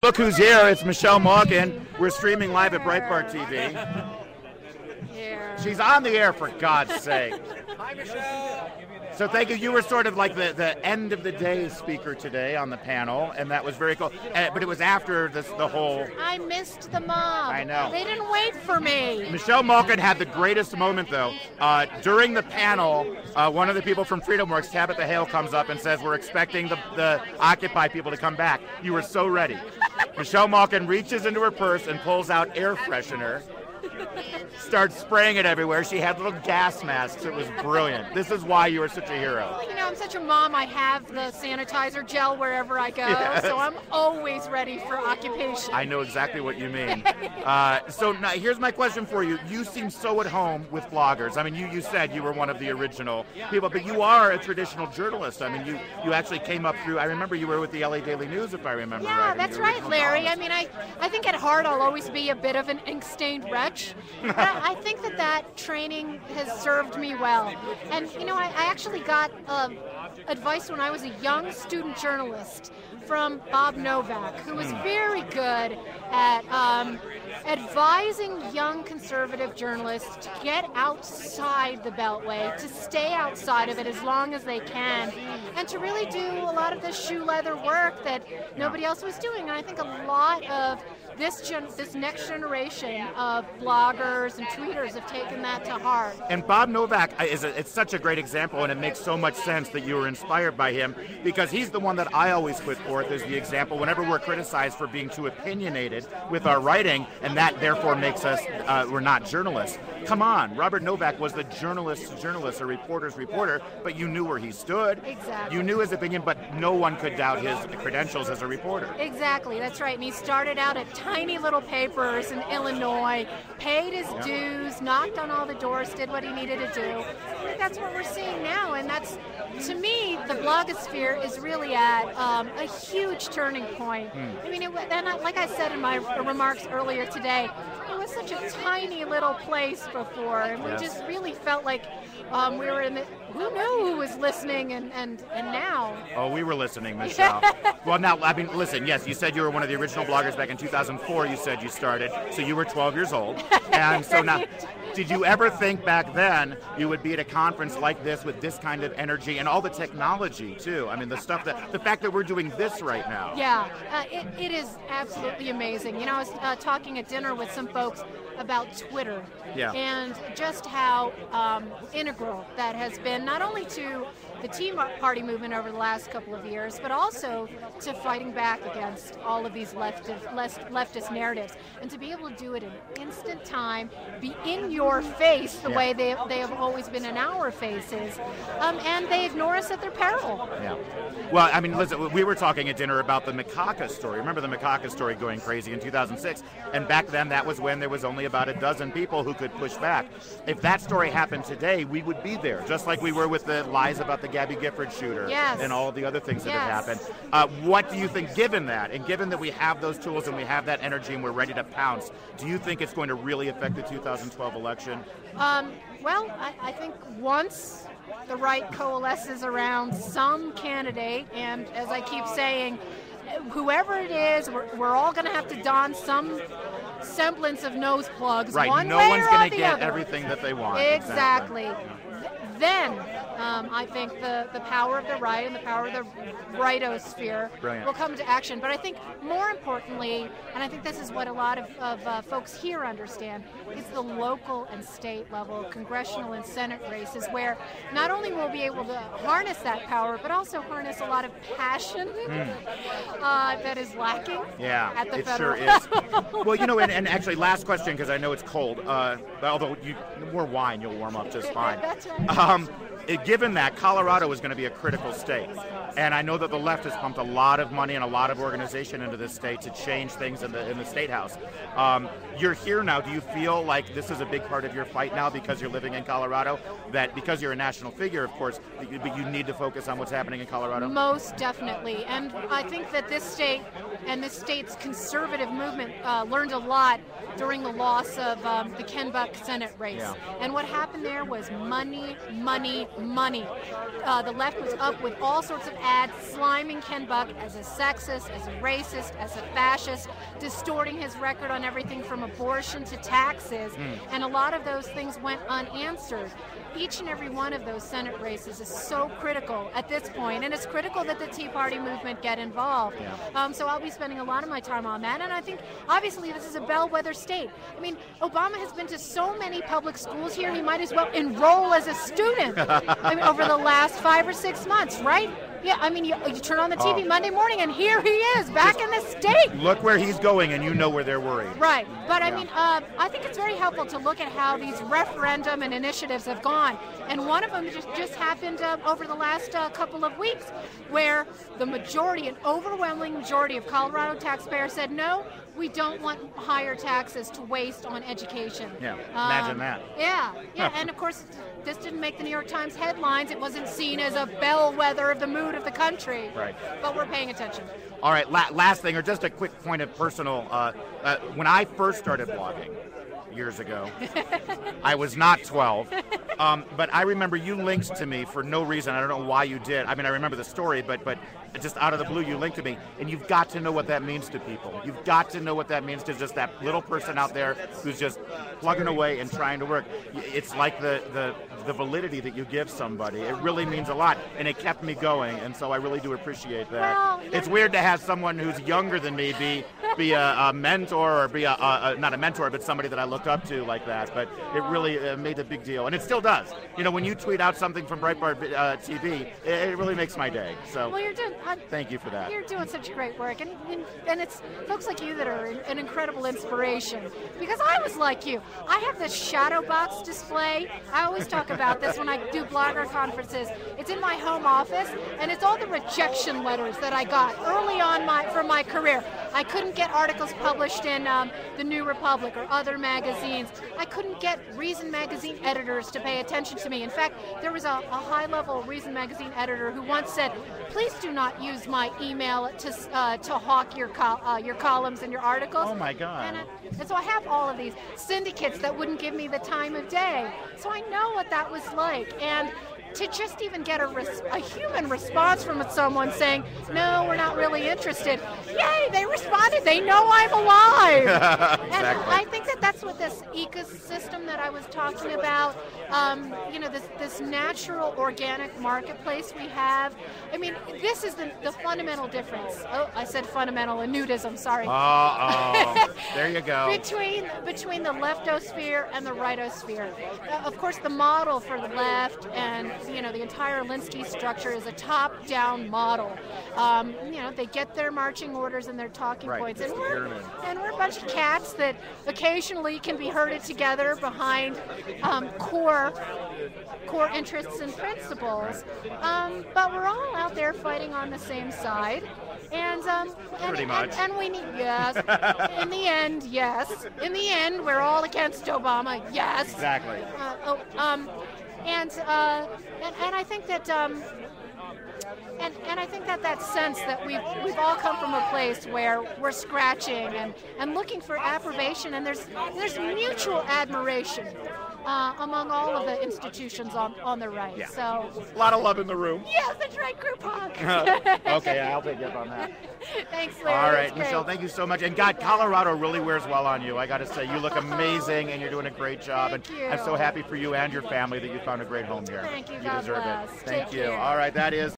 look who's here. It's Michelle Malkin. We're streaming live at Breitbart TV. She's on the air, for God's sake. Hi, Michelle. So thank you. You were sort of like the end of the day speaker today on the panel, and that was very cool. But it was after the whole... I missed the mob. I know. They didn't wait for me. Michelle Malkin had the greatest moment, though. During the panel, one of the people from FreedomWorks, Tabitha Hale, comes up and says, we're expecting the Occupy people to come back. You were so ready. Michelle Malkin reaches into her purse and pulls out air freshener, starts spraying it everywhere. She had little gas masks. It was brilliant. This is why you are such a hero. Well, you know, I'm such a mom. I have the sanitizer gel wherever I go, so I'm always ready for occupation. I know exactly what you mean. So now, here's my question for you. You seem so at home with bloggers. I mean, you said you were one of the original people, but you are a traditional journalist. I mean, you actually came up through, I remember you were with the LA Daily News, if I remember right. Yeah, that's right, Larry. I mean, I think at heart I'll always be a bit of an ink-stained wretch. But I think that training has served me well. And, you know, I actually got advice when I was a young student journalist from Bob Novak, who was very good at advising young conservative journalists to get outside the Beltway, to stay outside of it as long as they can, and to really do a lot of the shoe leather work that nobody else was doing. And I think a lot of this next generation of bloggers and tweeters have taken that to heart. And Bob Novak it's such a great example, and it makes so much sense that you were inspired by him, because he's the one that I always put forth as the example whenever we're criticized for being too opinionated with our writing, and that therefore makes us, we're not journalists. Come on, Robert Novak was the journalist's journalist, a reporter's reporter, but you knew where he stood. Exactly. You knew his opinion, but no one could doubt his credentials as a reporter. Exactly, that's right. And he started out at tiny little papers in Illinois, paid his dues, knocked on all the doors, did what he needed to do. I think that's what we're seeing now, and that's, to me, the blogosphere is really at a huge turning point. I mean, like I said in my remarks earlier today, it was such a tiny little place before, and we just really felt like we were in the, who knew who was listening, and now. Oh, we were listening, Michelle. Well, now, I mean, listen, yes, you said you were one of the original bloggers back in 2004, you said you started, so you were 12 years old, and so now, did you ever think back then you would be at a conference like this with this kind of energy and all the technology, too? I mean, the fact that we're doing this right now. Yeah, it is absolutely amazing. You know, I was talking at dinner with some folks about Twitter and just how integral that has been, not only to the Tea Party movement over the last couple of years, but also to fighting back against all of these leftist narratives. And to be able to do it in instant time, be in your face the way they have always been in our faces, and they ignore us at their peril. Yeah. Well, I mean, listen, we were talking at dinner about the Macaca story. Remember the Macaca story going crazy in 2006? And back then, that was when there was only about a dozen people who could push back. If that story happened today, we would be there, just like we were with the lies about the Gabby Gifford shooter and all the other things that have happened. What do you think, given that, and given that we have those tools and we have that energy and we're ready to pounce, do you think it's going to really affect the 2012 election? Well, I think once the right coalesces around some candidate, and as I keep saying, whoever it is, we're all going to have to don some semblance of nose plugs. Right, one no way one's going to get everything that they want. Exactly. Then I think the power of the right and the power of the rightosphere will come to action. But I think more importantly, and I think this is what a lot of folks here understand, it's the local and state level, congressional and Senate races, where not only will we be able to harness that power, but also harness a lot of passion that is lacking at the federal level. Well, you know, and actually, last question, because I know it's cold, although more wine, you'll warm up just fine. That's right. Given that, Colorado is going to be a critical state, and I know that the left has pumped a lot of money and a lot of organization into this state to change things in the state house. You're here now. Do you feel like this is a big part of your fight now because you're living in Colorado? That because you're a national figure, of course, but you need to focus on what's happening in Colorado? Most definitely, and I think that this state and this state's conservative movement learned a lot during the loss of the Ken Buck Senate race. And what happened there was money, money, money. The left was up with all sorts of ad sliming Ken Buck as a sexist, as a racist, as a fascist, distorting his record on everything from abortion to taxes, and a lot of those things went unanswered. Each and every one of those Senate races is so critical at this point, and it's critical that the Tea Party movement get involved. So I'll be spending a lot of my time on that, and I think obviously this is a bellwether state. I mean, Obama has been to so many public schools here, he might as well enroll as a student over the last 5 or 6 months, right? Yeah, I mean, you turn on the TV Monday morning, and here he is, back in the state. Look where he's going, and you know where they're worried. Right, but I mean, I think it's very helpful to look at how these referendum and initiatives have gone. And one of them just happened over the last couple of weeks, where the majority, an overwhelming majority of Colorado taxpayers said, no, we don't want higher taxes to waste on education. Yeah, imagine that. Yeah, and of course, this didn't make the New York Times headlines. It wasn't seen as a bellwether of the mood of the country. Right. But we're paying attention. All right, last thing, or just a quick point of personal, when I first started blogging years ago, I was not 12, but I remember you linked to me for no reason. I don't know why you did. I mean, I remember the story, but just out of the blue, you linked to me, and you've got to know what that means to people. You've got to know what that means to just that little person out there who's just plugging away and trying to work. It's like the validity that you give somebody. It really means a lot, and it kept me going, and so I really do appreciate that. Well, it's weird to have someone who's younger than me be a mentor, or be not a mentor, but somebody that I look up to like that. But it really made a big deal, and it still does. You know, when you tweet out something from Breitbart TV, it really makes my day. So. Well, you're doing. Thank you for that. You're doing such great work, and it's folks like you that are an incredible inspiration. Because I was like you. I have this shadow box display. I always talk about this when I do blogger conferences. It's in my home office, and it's all the rejection letters that I got early on from my career. I couldn't get articles published in the New Republic or other magazines. I couldn't get Reason magazine editors to pay attention to me. In fact, there was a high-level Reason magazine editor who once said, "Please do not use my email to hawk your columns and your articles." Oh my God! And so I have all of these syndicates that wouldn't give me the time of day. So I know what that was like, and to just even get a human response from someone saying, "No, we're not really interested." Yay! They responded. They know I'm alive. Exactly. And I think that's what this ecosystem that I was talking about. This natural organic marketplace we have. I mean, this is the fundamental difference. Oh, I said fundamental and nudism. Sorry. There you go. Between the leftosphere and the rightosphere. Of course, the model for the left and the entire Linsky structure is a top-down model. They get their marching orders and their talking points, and we're a bunch of cats that occasionally can be herded together behind core interests and principles. But we're all out there fighting on the same side. And pretty much. And we need in the end, yes. In the end, we're all against Obama. Yes. Exactly. And I think that and I think that sense that we've all come from a place where we're scratching and looking for approbation, and there's mutual admiration among all of the institutions on the right. Yeah. So a lot of love in the room. Yes, that's right, group hug. Okay, I'll take you up on that. Thanks, Larry. All right, Michelle, thank you so much. And God, Colorado really wears well on you. I got to say, you look amazing, and you're doing a great job. Thank you. I'm so happy for you and your family that you found a great home here. Thank you. You God deserve bless. it. Thank Take you. care. All right, that is